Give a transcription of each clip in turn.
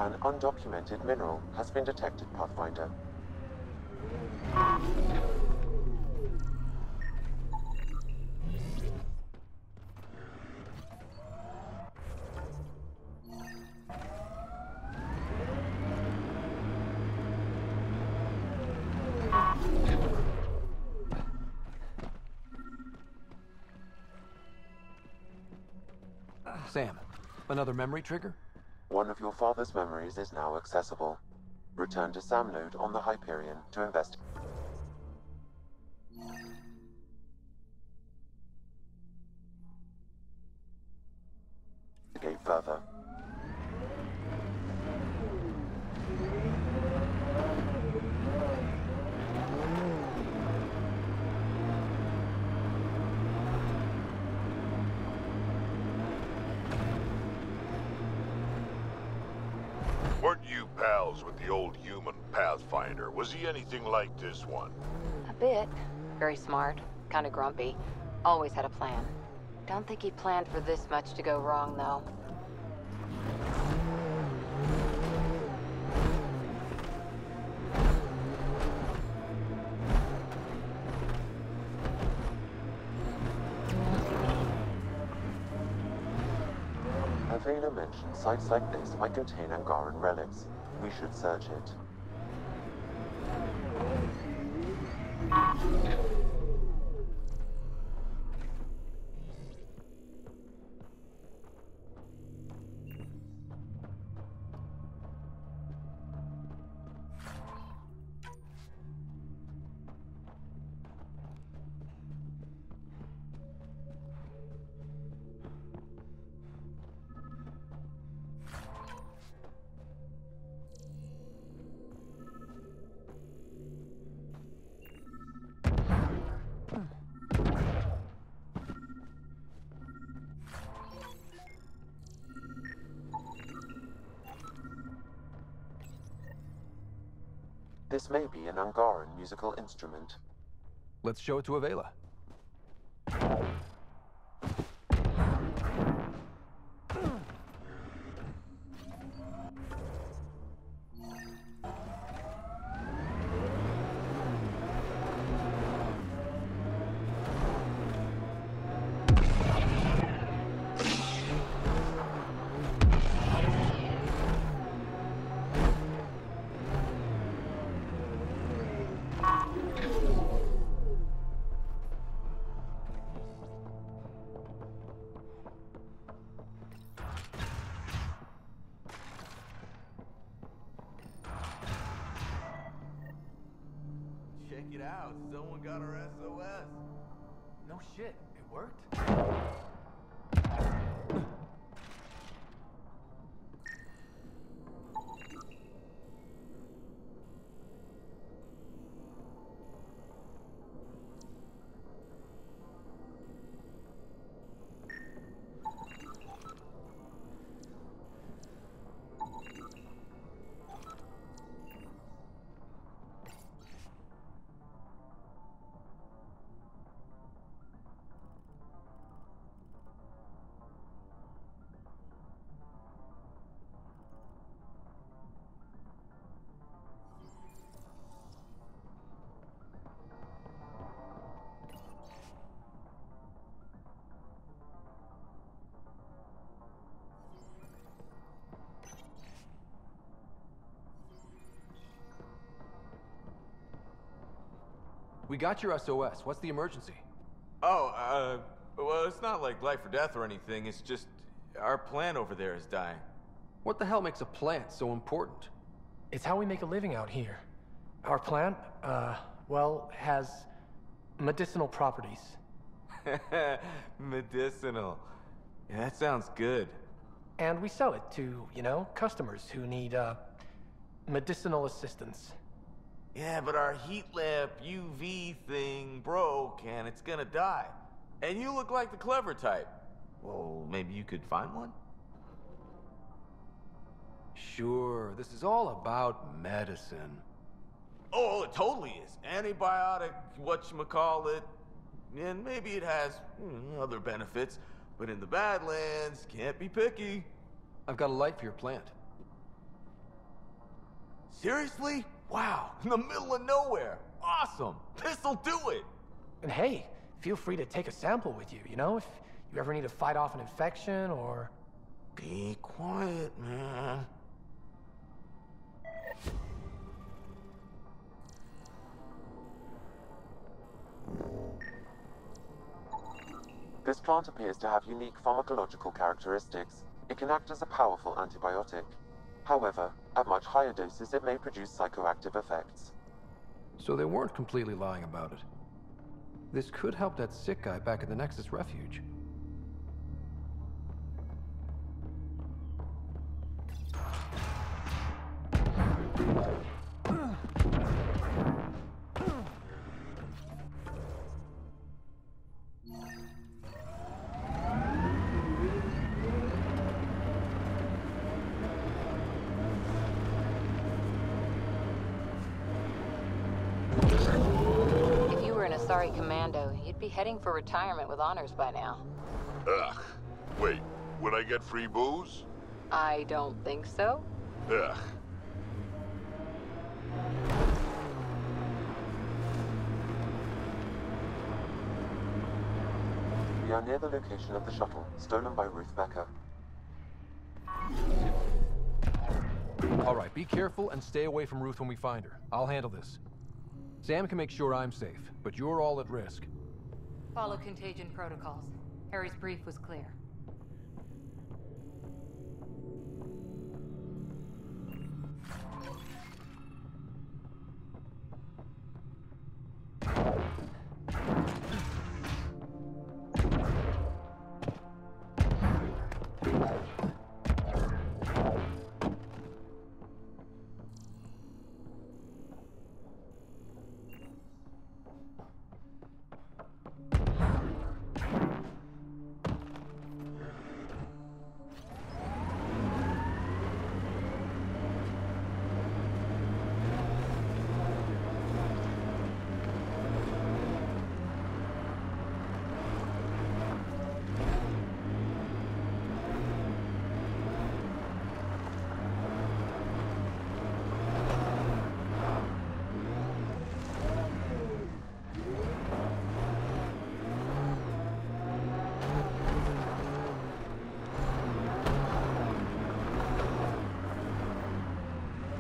An undocumented mineral has been detected, Pathfinder. Sam, another memory trigger? One of your father's memories is now accessible. Return to Sam node on the Hyperion to investigate further. Weren't you pals with the old human Pathfinder? Was he anything like this one? A bit. Very smart. Kinda grumpy. Always had a plan. Don't think he planned for this much to go wrong, though. Avena mentioned sites like this might contain Angaran relics. We should search it. This may be an Angaran musical instrument. Let's show it to Avela. Check it out, someone got our SOS. No shit, it worked? We got your SOS. What's the emergency? Oh, well, it's not like life or death or anything. It's just our plant over there is dying. What the hell makes a plant so important? It's how we make a living out here. Our plant, well, has medicinal properties. Medicinal. Yeah, that sounds good. And we sell it to, customers who need, medicinal assistance. Yeah, but our heat lamp UV thing broke and it's gonna die. And you look like the clever type. Well, maybe you could find one? Sure, this is all about medicine. Oh, it totally is. Antibiotic, whatchamacallit. And maybe it has other benefits. But in the Badlands, can't be picky. I've got a light for your plant. Seriously? Wow, in the middle of nowhere. Awesome. This'll do it. And hey, feel free to take a sample with you, you know, if you ever need to fight off an infection or... Be quiet, man. This plant appears to have unique pharmacological characteristics. It can act as a powerful antibiotic. However, at much higher doses it may produce psychoactive effects. So they weren't completely lying about it. This could help that sick guy back at the Nexus refuge. If you were an Asari commando, you'd be heading for retirement with honors by now. Ugh. Wait, would I get free booze? I don't think so. Ugh. We are near the location of the shuttle, stolen by Ruth Becker. All right, be careful and stay away from Ruth when we find her. I'll handle this. Sam can make sure I'm safe, but you're all at risk. Follow Contagion protocols. Harry's brief was clear.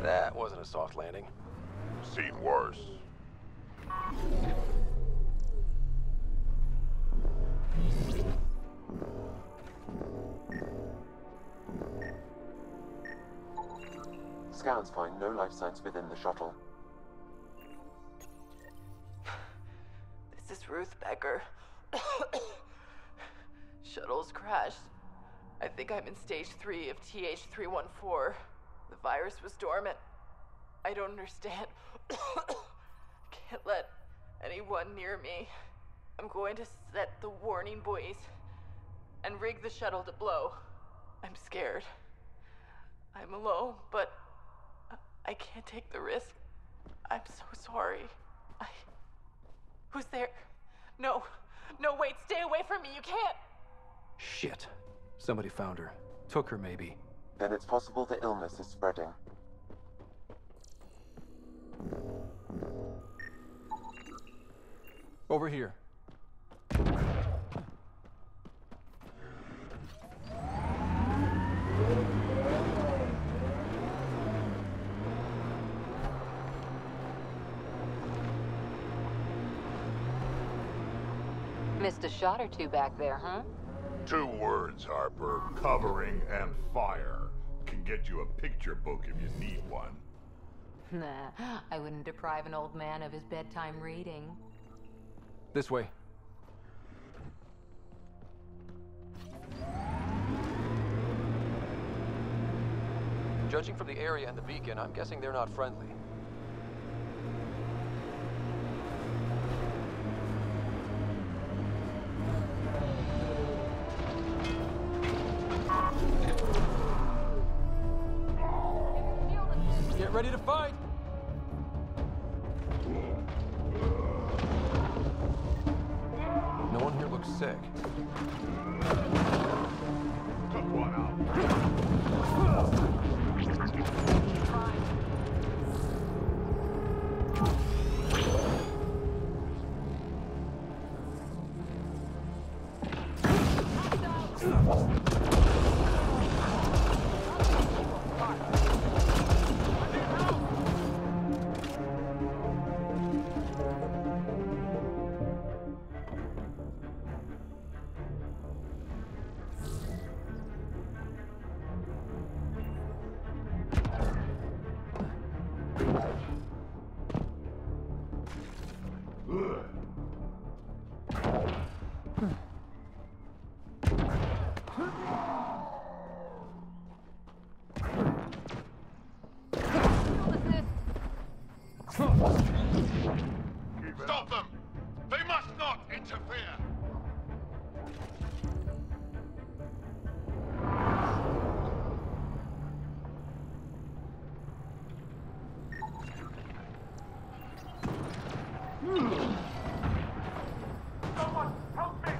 That wasn't a soft landing. Seen worse. Scans find no life signs within the shuttle. This is Ruth Becker. Shuttle's crashed. I think I'm in stage 3 of TH314. The virus was dormant. I don't understand. Can't let anyone near me. I'm going to set the warning buoys and rig the shuttle to blow. I'm scared. I'm alone, but I can't take the risk. I'm so sorry. Who's there? No, wait, stay away from me, you can't! Shit. Somebody found her. Took her, maybe. Then it's possible the illness is spreading. Over here. Missed a shot or two back there, huh? 2 words, Harper. Covering and fire. Can get you a picture book if you need one. Nah, I wouldn't deprive an old man of his bedtime reading. This way. Judging from the area and the beacon, I'm guessing they're not friendly. Get ready to fight! No one here looks sick. Took one out. Stop them! They must not interfere! Someone help me!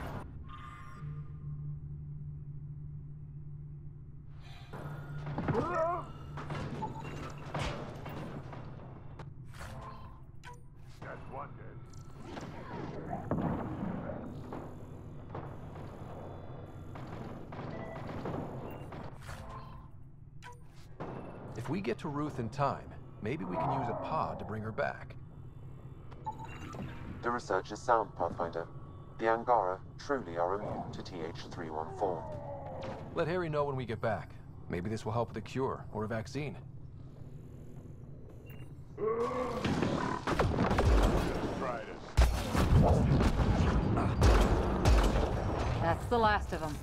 That's one dead. If we get to Ruth in time, maybe we can use a pod to bring her back. The research is sound, Pathfinder. The Angara truly are immune to TH314. Let Harry know when we get back. Maybe this will help with a cure or a vaccine. Try this. That's the last of them.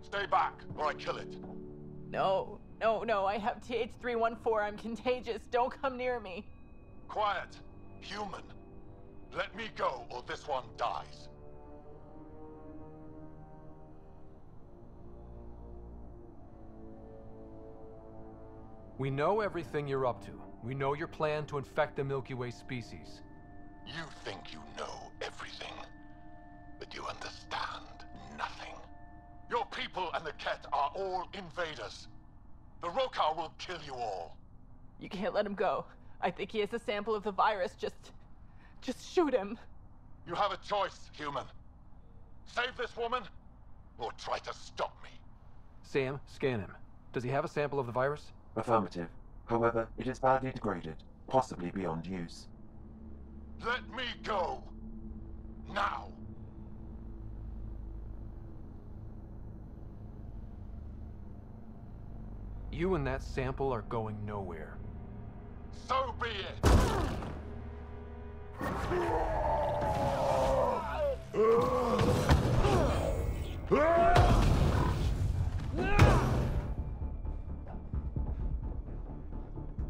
Stay back, or I kill it. No, no, I have TH314. I'm contagious. Don't come near me. Quiet. Human. Let me go, or this one dies. We know everything you're up to. We know your plan to infect the Milky Way species. You think you know everything, but you understand nothing. Your people and the Ket are all invaders. The Rokar will kill you all. You can't let him go. I think he has a sample of the virus. Just shoot him. You have a choice, human. Save this woman, or try to stop me. Sam, scan him. Does he have a sample of the virus? Affirmative. However, it is badly degraded, possibly beyond use. Let me go. Now. You and that sample are going nowhere. So be it.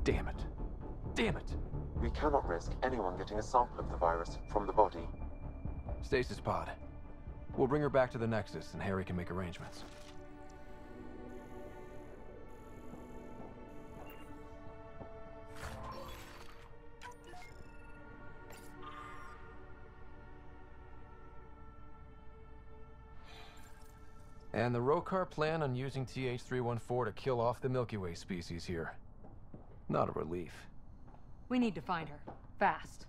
Damn it. Damn it. We cannot risk anyone getting a sample of the virus from the body. Stasis pod. We'll bring her back to the Nexus and Harry can make arrangements. And the Rokar plan on using TH314 to kill off the Milky Way species here. Not a relief. We need to find her. Fast.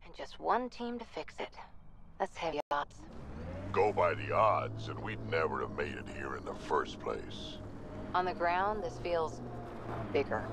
and just one team to fix it. That's heavy odds. Go by the odds, and we'd never have made it here in the first place. On the ground, this feels bigger.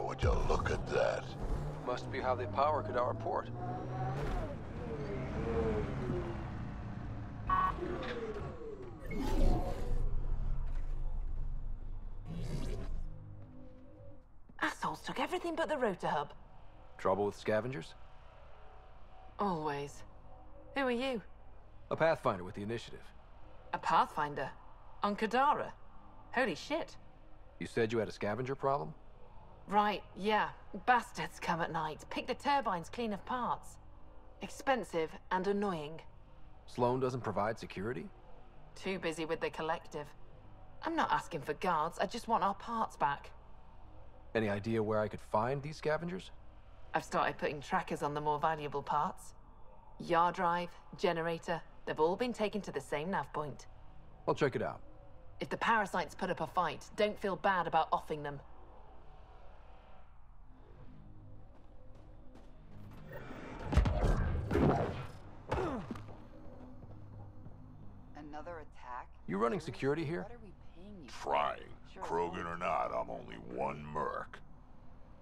Would you look at that? Must be how they power Kadara port. Assholes took everything but the rotor hub. Trouble with scavengers? Always. Who are you? A Pathfinder with the initiative. A Pathfinder? On Kadara? Holy shit. You said you had a scavenger problem? Right, yeah. Bastards come at night, pick the turbines clean of parts. Expensive and annoying. Sloan doesn't provide security? Too busy with the collective. I'm not asking for guards, I just want our parts back. Any idea where I could find these scavengers? I've started putting trackers on the more valuable parts. Yard drive, generator, they've all been taken to the same nav point. I'll check it out. If the parasites put up a fight, don't feel bad about offing them. Another attack? You running security here? What are we paying you for? Trying. Sure, Krogan or not, I'm only one merc.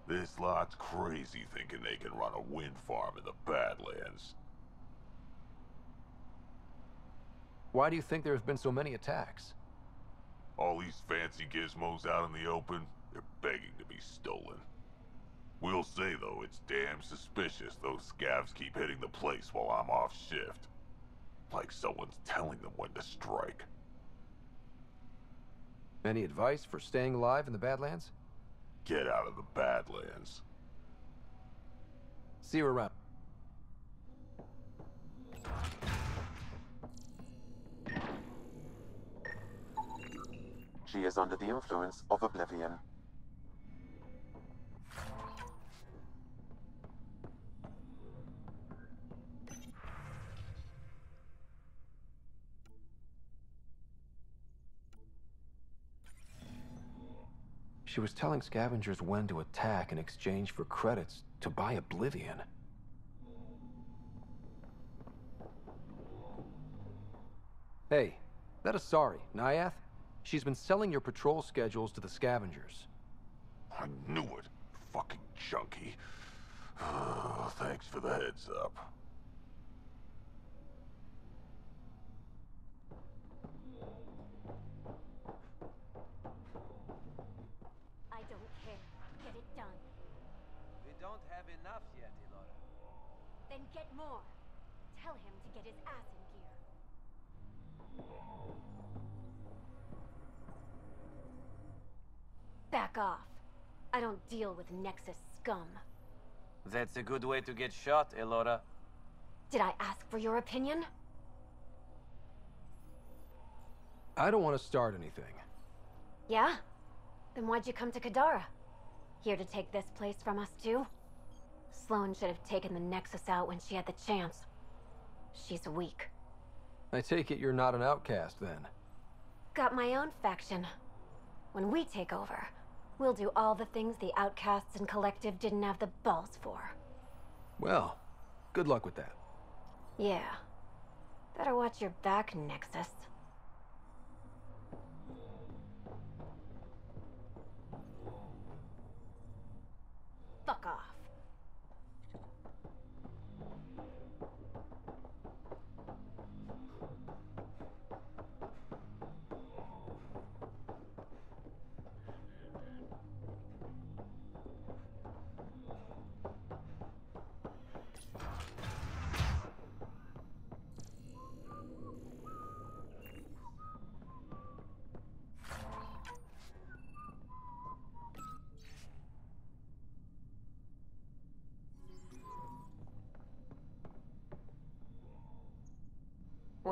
This lot's crazy thinking they can run a wind farm in the Badlands. Why do you think there have been so many attacks? All these fancy gizmos out in the open, they're begging to be stolen. We'll say, though, it's damn suspicious those scavs keep hitting the place while I'm off shift. Like someone's telling them when to strike. Any advice for staying alive in the Badlands? Get out of the Badlands. See you around. She is under the influence of oblivion. She was telling scavengers when to attack in exchange for credits to buy oblivion. Hey, that Asari, Nyath? She's been selling your patrol schedules to the scavengers. I knew it. Fucking junkie. Thanks for the heads up. I don't care. Get it done. We don't have enough yet, Elora. Then get more. Tell him to get his ass in gear. Back off. I don't deal with Nexus scum. That's a good way to get shot, Elora. Did I ask for your opinion? I don't want to start anything. Yeah? Then why'd you come to Kadara? Here to take this place from us too? Sloan should have taken the Nexus out when she had the chance. She's weak. I take it you're not an outcast, then? Got my own faction. When we take over, we'll do all the things the Outcasts and Collective didn't have the balls for. Well, good luck with that. Yeah. Better watch your back, Nexus. Fuck off.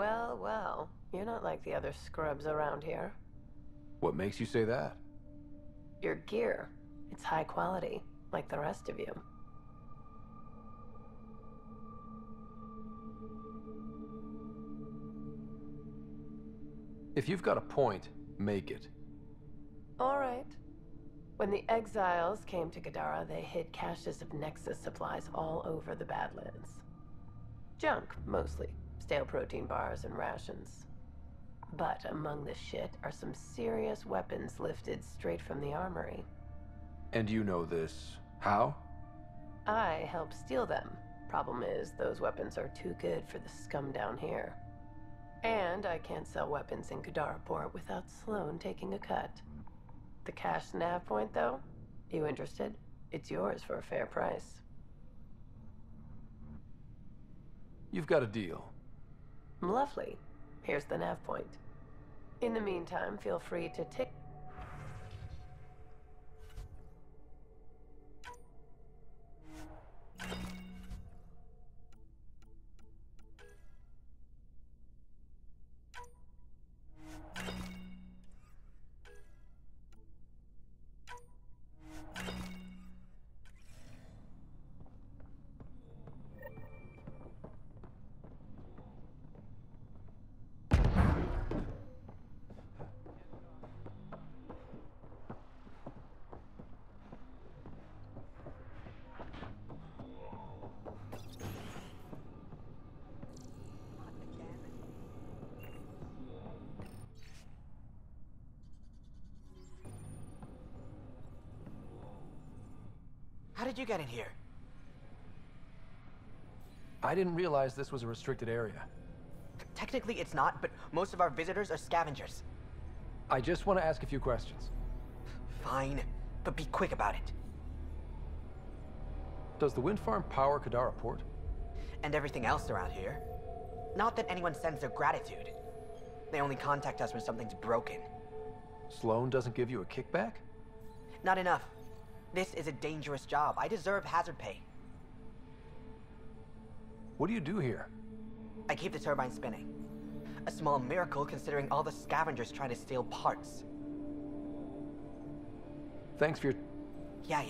Well, well, you're not like the other scrubs around here. What makes you say that? Your gear, it's high quality, like the rest of you. If you've got a point, make it. All right. When the exiles came to Kadara, they hid caches of Nexus supplies all over the Badlands. Junk, mostly. Stale protein bars and rations. But among the shit are some serious weapons lifted straight from the armory. And you know this. How? I helped steal them. Problem is, those weapons are too good for the scum down here. And I can't sell weapons in Kadara Port without Sloan taking a cut. The cash nav point, though? You interested? It's yours for a fair price. You've got a deal. Lovely. Here's the nav point. In the meantime, feel free to take... How did you get in here? I didn't realize this was a restricted area. Technically it's not, but most of our visitors are scavengers. I just want to ask a few questions. Fine, but be quick about it. Does the wind farm power Kadara Port? And everything else around here. Not that anyone sends their gratitude. They only contact us when something's broken. Sloan doesn't give you a kickback? Not enough. This is a dangerous job. I deserve hazard pay. What do you do here? I keep the turbine spinning. A small miracle considering all the scavengers try to steal parts. Thanks for your... Yeah.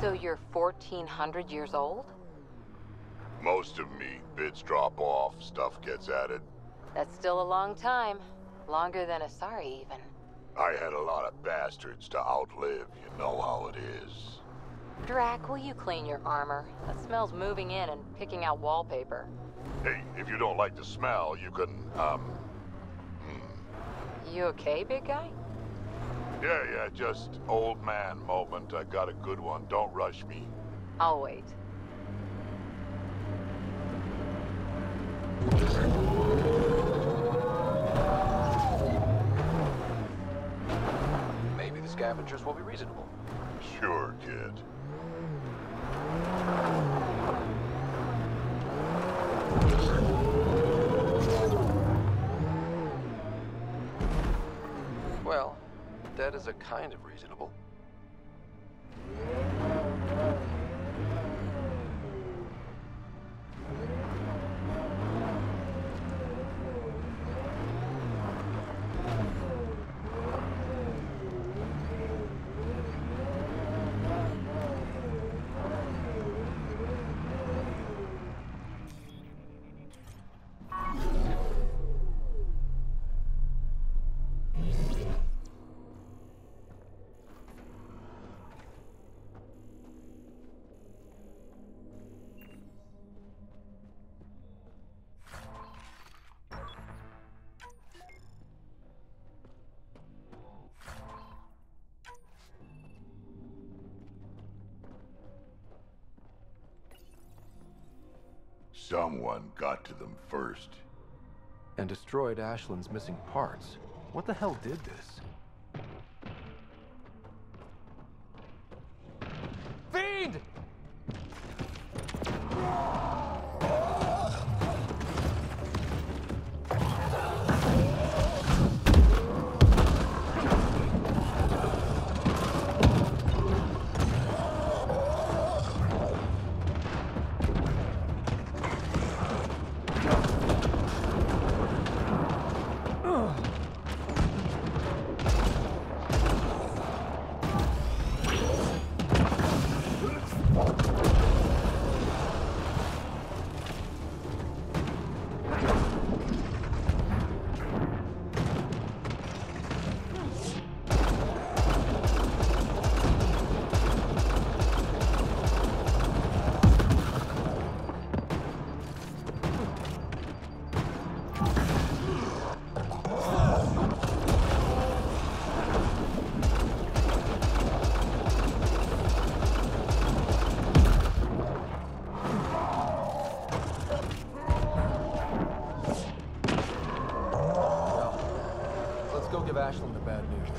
So you're 1,400 years old? Most of me. Bits drop off, stuff gets added. That's still a long time. Longer than Asari, even. I had a lot of bastards to outlive, you know how it is. Drac, will you clean your armor? That smells moving in and picking out wallpaper. Hey, if you don't like the smell, you can, You okay, big guy? Yeah, just old man moment. I got a good one. Don't rush me. I'll wait. Maybe the scavengers will be reasonable. Sure, kid. Well, that is a kind of reasonable. Someone got to them first. And destroyed Ashland's missing parts. What the hell did this? Fiend! Give Ashland the bad news.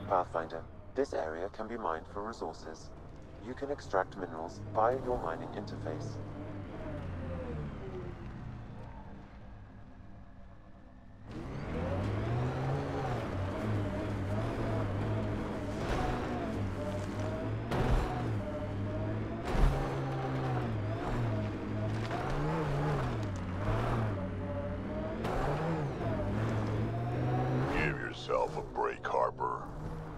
Pathfinder, this area can be mined for resources. You can extract minerals via your mining interface. A break, Harper.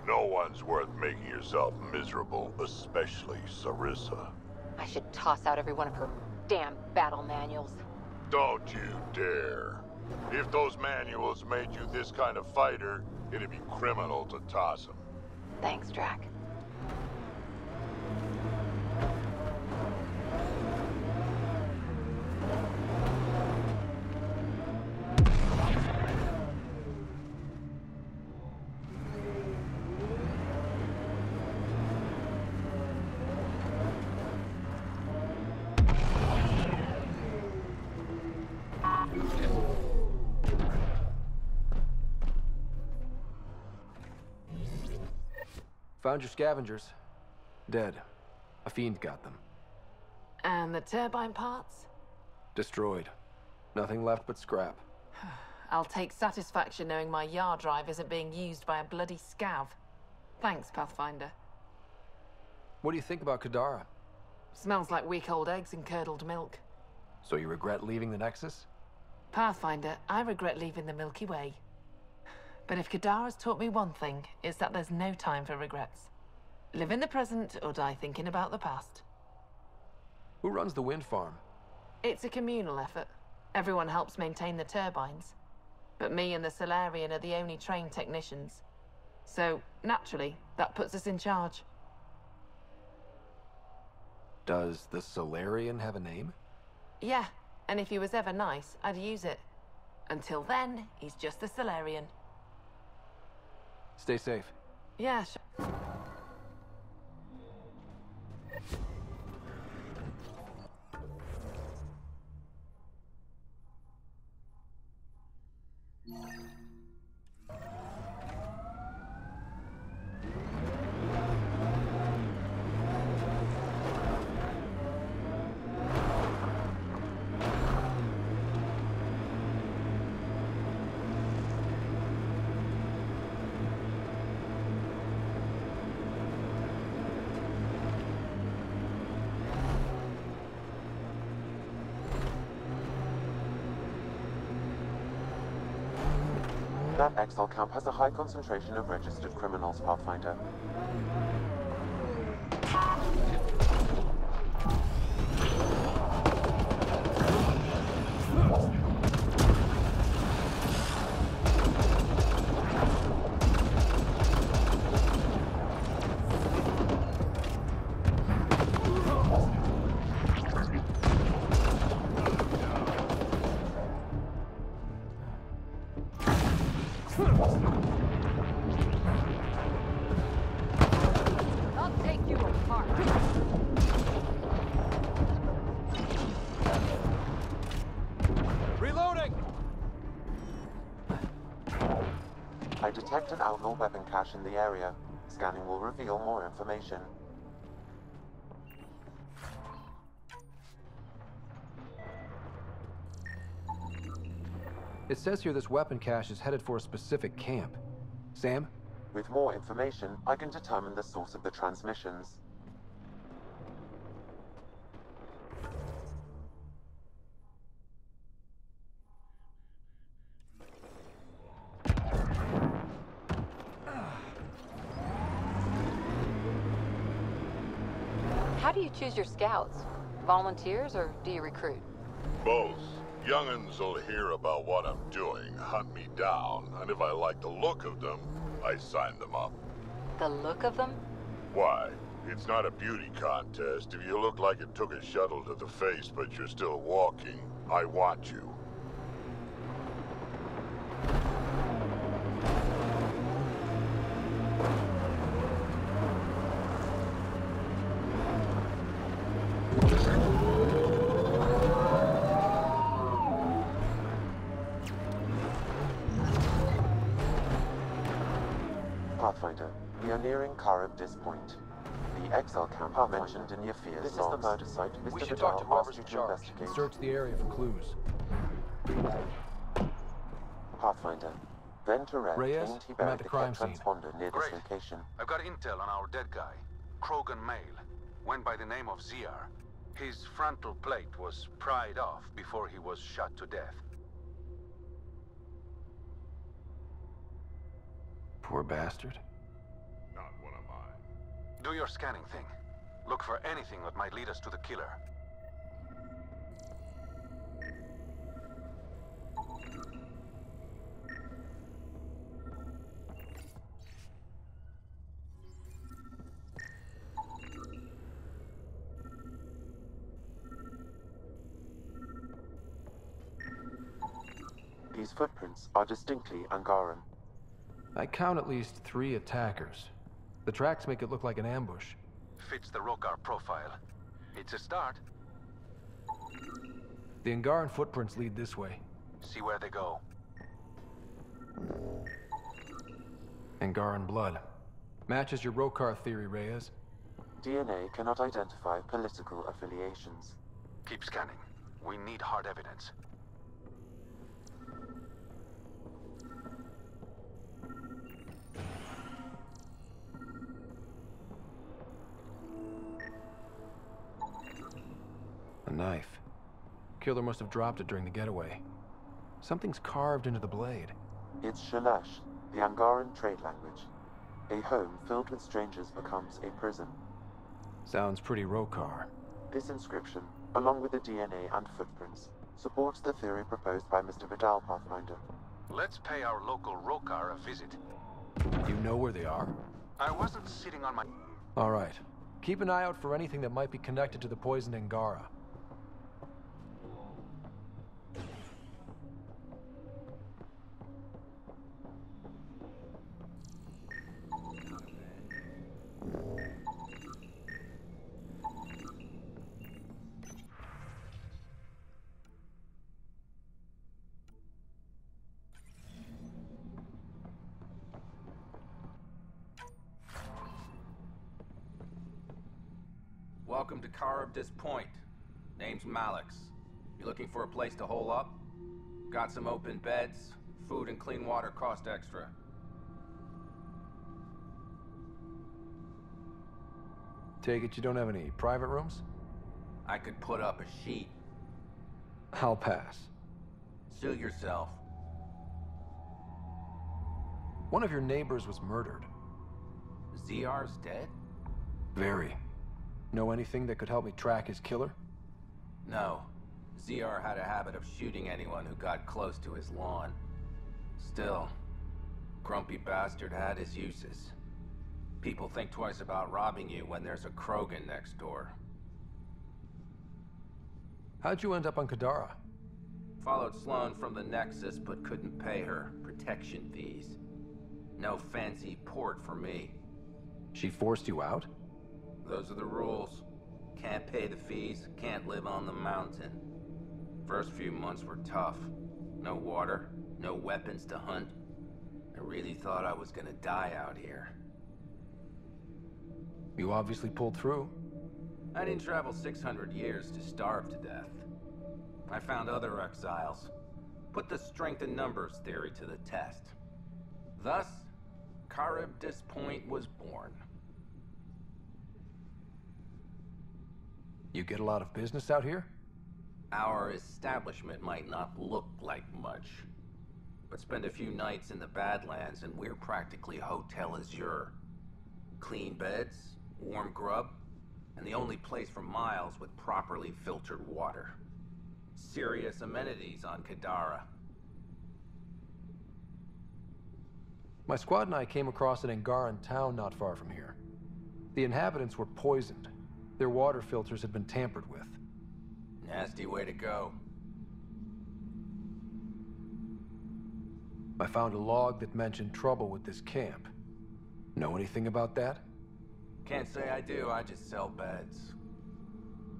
No one's worth making yourself miserable, especially Sarissa. I should toss out every one of her damn battle manuals. Don't you dare. If those manuals made you this kind of fighter, it'd be criminal to toss them. Thanks, Drac. Found your scavengers. Dead. A fiend got them. And the turbine parts? Destroyed. Nothing left but scrap. I'll take satisfaction knowing my yard drive isn't being used by a bloody scav. Thanks, Pathfinder. What do you think about Kadara? Smells like week-old eggs and curdled milk. So you regret leaving the Nexus? Pathfinder, I regret leaving the Milky Way. But if Kadara's taught me one thing, it's that there's no time for regrets. Live in the present or die thinking about the past. Who runs the wind farm? It's a communal effort. Everyone helps maintain the turbines. But me and the Solarian are the only trained technicians. So, naturally, that puts us in charge. Does the Solarian have a name? Yeah, and if he was ever nice, I'd use it. Until then, he's just the Solarian. Stay safe. Yeah, sure. That exile camp has a high concentration of registered criminals, Pathfinder. I'll take you apart. Reloading! I detect an outlaw weapon cache in the area. Scanning will reveal more information. It says here this weapon cache is headed for a specific camp. Sam? With more information, I can determine the source of the transmissions. How do you choose your scouts? Volunteers or do you recruit? Both. Young'uns will hear about what I'm doing, hunt me down, and if I like the look of them, I sign them up. The look of them? Why? It's not a beauty contest. If you look like it took a shuttle to the face, but you're still walking, I want you. Pathfinder, we are nearing Karabdis Point. The exile camp are mentioned in Yafir's This logs. Is the murder site Mr. We should Vidal talk to whoever's asked you in to charge and investigate. search the area for clues. Pathfinder, Venturette Reyes, claimed he I'm at buried the the crime Ket scene. transponder near Great. this location. I've got intel on our dead guy, Krogan male. Went by the name of ZR. His frontal plate was pried off before he was shot to death. Poor bastard. Not one of mine. Do your scanning thing. Look for anything that might lead us to the killer. These footprints are distinctly Angaran. I count at least 3 attackers. The tracks make it look like an ambush. Fits the Rokar profile. It's a start. The Angaran footprints lead this way. See where they go. Angaran blood. Matches your Rokar theory, Reyes. DNA cannot identify political affiliations. Keep scanning. We need hard evidence. A knife. Killer must have dropped it during the getaway. Something's carved into the blade. It's Shalash, The Angaran trade language. A home filled with strangers becomes a prison. Sounds pretty Rokar. This inscription, along with the DNA and footprints, supports the theory proposed by Mr. Vidal, Pathfinder. Let's pay our local Rokar a visit. You know where they are? I wasn't sitting on my... All right. Keep an eye out for anything that might be connected to the poisoned Angara. Welcome to Karabdis Point. Name's Malix. You looking for a place to hole up? Got some open beds. Food and clean water cost extra. Take it you don't have any private rooms? I could put up a sheet. I'll pass. Suit yourself. One of your neighbors was murdered. ZR's dead? Very. Know anything that could help me track his killer? No. ZR had a habit of shooting anyone who got close to his lawn. Still, grumpy bastard had his uses. People think twice about robbing you when there's a Krogan next door. How'd you end up on Kadara? Followed Sloane from the Nexus, but couldn't pay her protection fees. No fancy port for me. She forced you out? Those are the rules. Can't pay the fees, can't live on the mountain. First few months were tough. No water, no weapons to hunt. I really thought I was gonna die out here. You obviously pulled through. I didn't travel 600 years to starve to death. I found other exiles. Put the strength in numbers theory to the test. Thus, Karabdis Point was born. You get a lot of business out here? Our establishment might not look like much, but spend a few nights in the Badlands and we're practically Hotel Azure. Clean beds, warm grub, and the only place for miles with properly filtered water. Serious amenities on Kadara. My squad and I came across an Angaran town not far from here. The inhabitants were poisoned. Their water filters had been tampered with. Nasty way to go. I found a log that mentioned trouble with this camp. Know anything about that? Can't say I do, I just sell beds.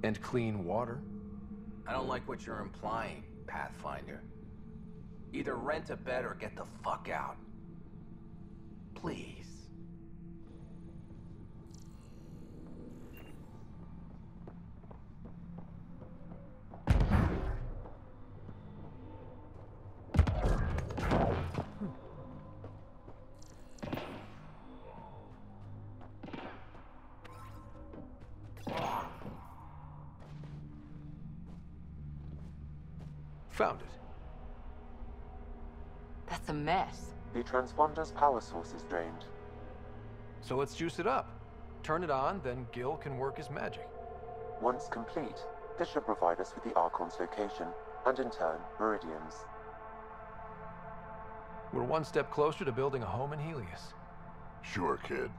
And clean water? I don't like what you're implying, Pathfinder. Either rent a bed or get the fuck out. Please. Found it. That's a mess. The transponder's power source is drained. So let's juice it up. Turn it on, then Gil can work his magic. Once complete, this should provide us with the Archon's location, and in turn, Meridian's. We're one step closer to building a home in Helios. Sure, kid.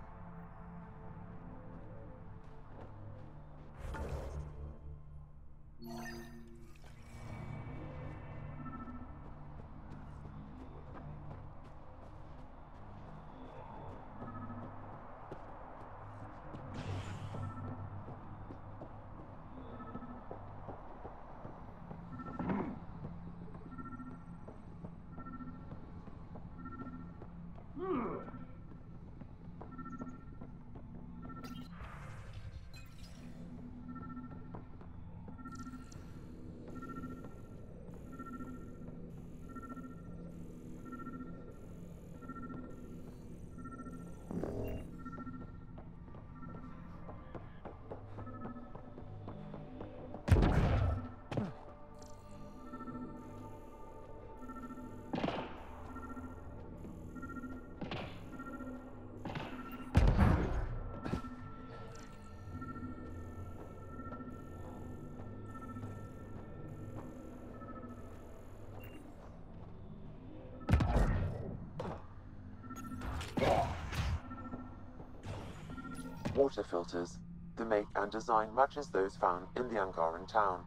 water filters. The make and design matches those found in the Angaran town.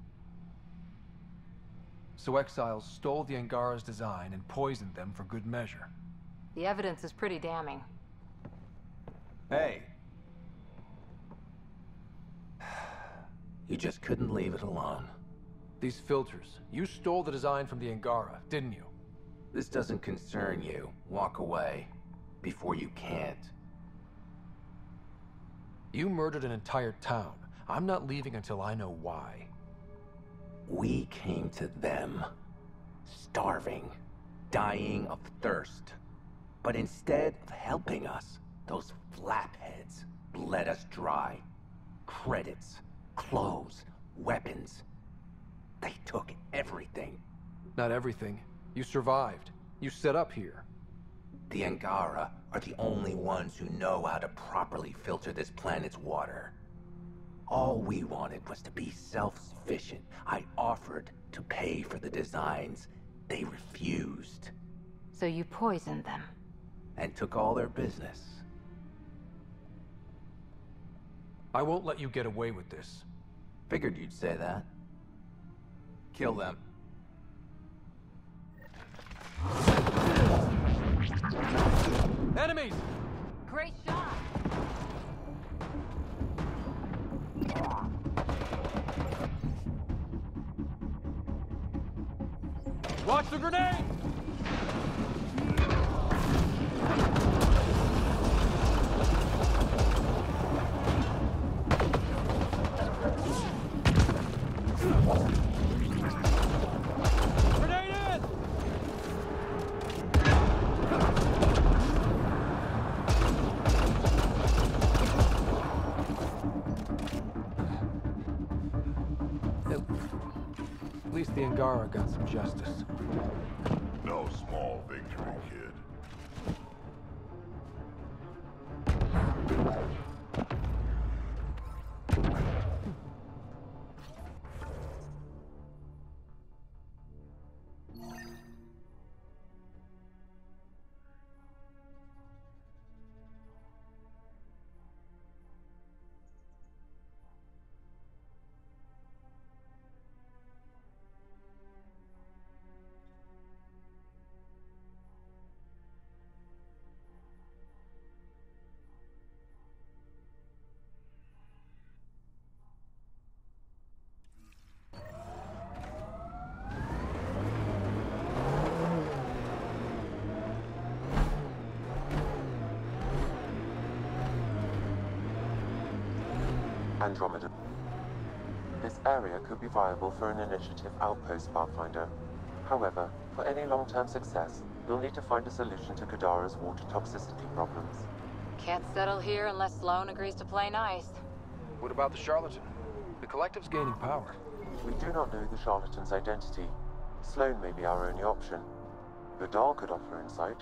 So exiles stole the Angara's design and poisoned them for good measure. The evidence is pretty damning. Hey. You just couldn't leave it alone. These filters, you stole the design from the Angara, didn't you? This doesn't concern you. Walk away. Before you can't. You murdered an entire town. I'm not leaving until I know why. We came to them. Starving. Dying of thirst. But instead of helping us, those flapheads bled us dry. Credits, clothes, weapons. They took everything. Not everything. You survived. You set up here. The Angara are the only ones who know how to properly filter this planet's water. All we wanted was to be self-sufficient. I offered to pay for the designs. They refused. So you poisoned them. And took all their business. I won't let you get away with this. Figured you'd say that. Kill them. Enemies! Great shot! Watch the grenade! Grenade in! At least the Angara got some justice. No small victory, kid. Andromeda. This area could be viable for an initiative outpost, Pathfinder. However, for any long-term success, you'll need to find a solution to Kadara's water toxicity problems. Can't settle here unless Sloan agrees to play nice. What about the charlatan? The Collective's gaining power. We do not know the charlatan's identity. Sloan may be our only option. Vidal could offer insight.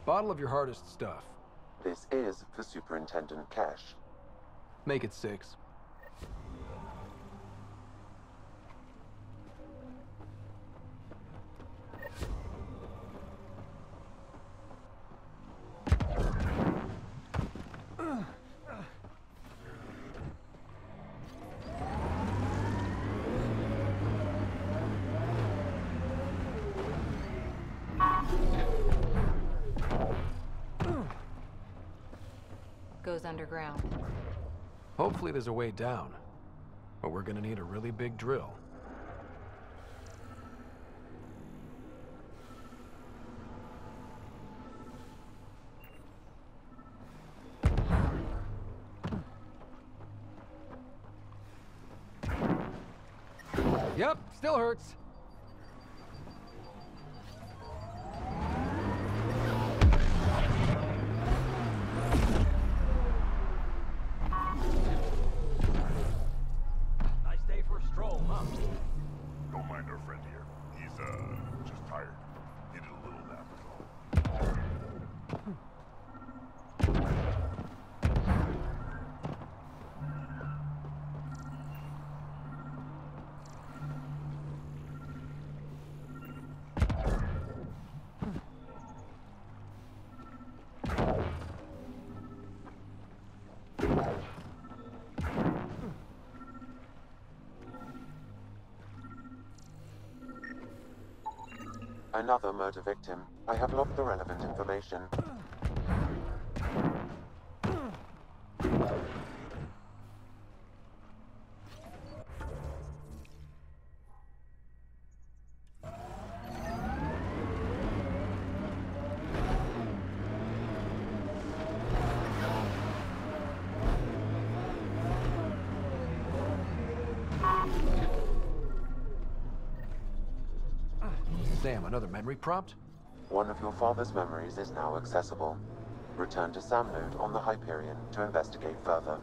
Bottle of your hardest stuff. This is for Superintendent Cash. Make it 6. Goes underground. Hopefully there's a way down. But we're gonna need a really big drill. Yep, still hurts. Nice day for a stroll, huh? Don't mind our friend here. He's, just tired. Needed a little nap is all. Another murder victim. I have logged the relevant information. Sam, another memory prompt? One of your father's memories is now accessible. Return to Sam node on the Hyperion to investigate further.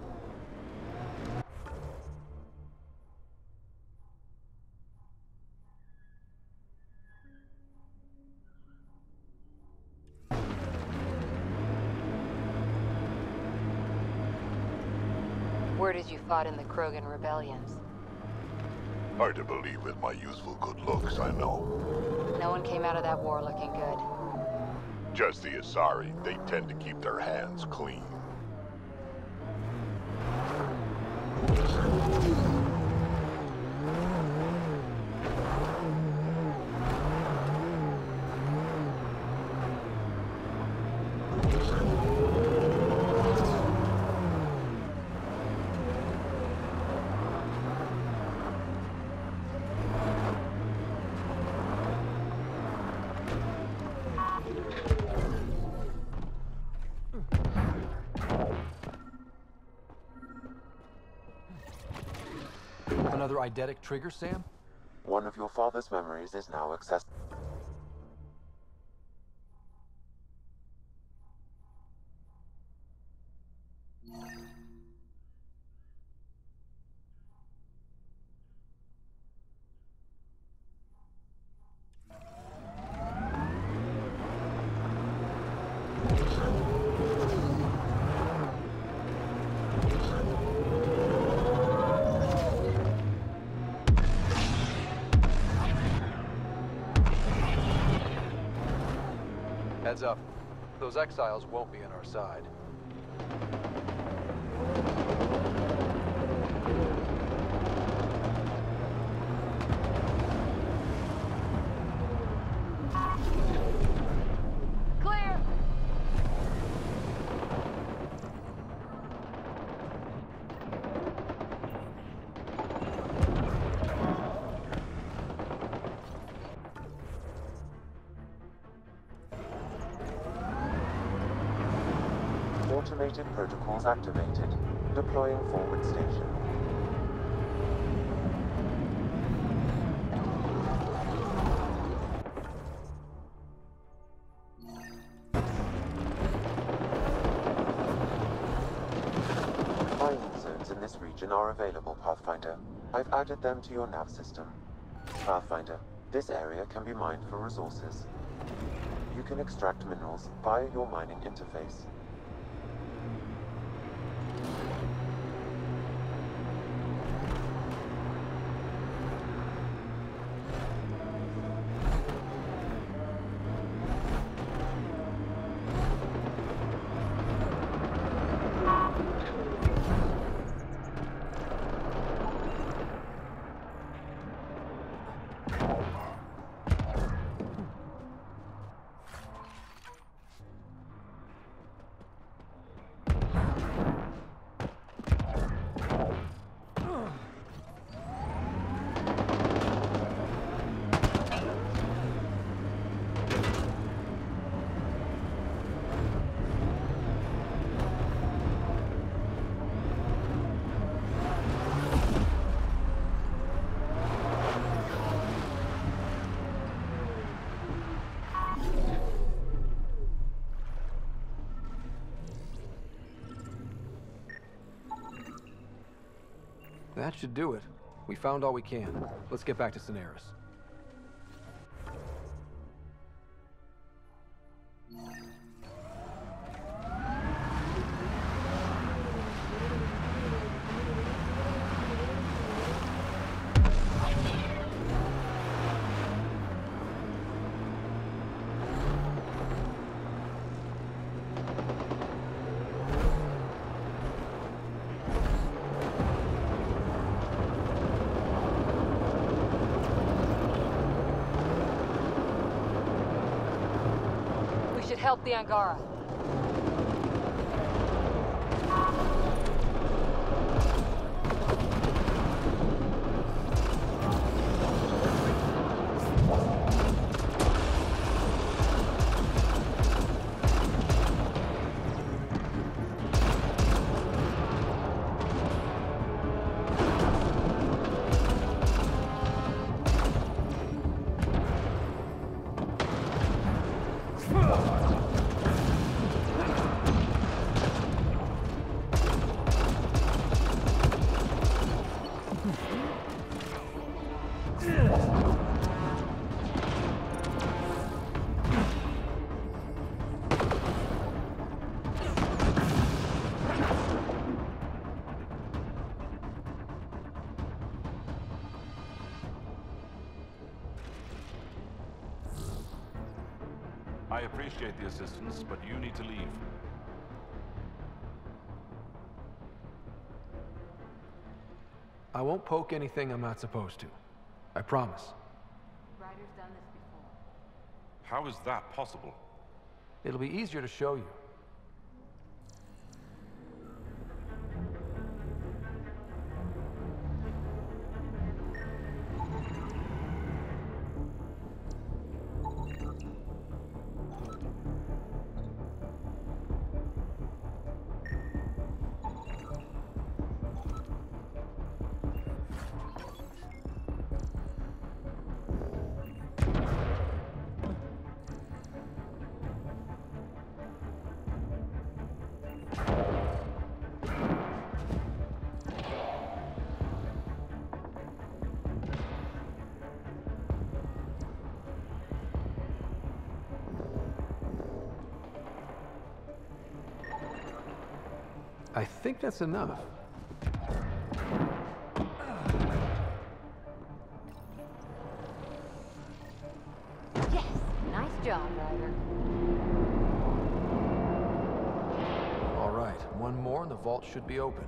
Word is you fought in the Krogan rebellions. Hard to believe with my youthful good looks, I know. No one came out of that war looking good. Just the Asari, they tend to keep their hands clean. Another eidetic trigger, Sam? One of your father's memories is now accessible. Heads up. Those exiles won't be on our side. Clear! Automated protocols activated. Deploying forward station. Mining zones in this region are available, Pathfinder. I've added them to your nav system. Pathfinder, this area can be mined for resources. you can extract minerals via your mining interface. That should do it. We found all we can. Let's get back to Cineris. Help the Angara. I appreciate the assistance, but you need to leave. I won't poke anything I'm not supposed to. I promise. Ryder's done this before. How is that possible? It'll be easier to show you. I think that's enough. Yes! Nice job, Ryder. All right, one more and the vault should be open.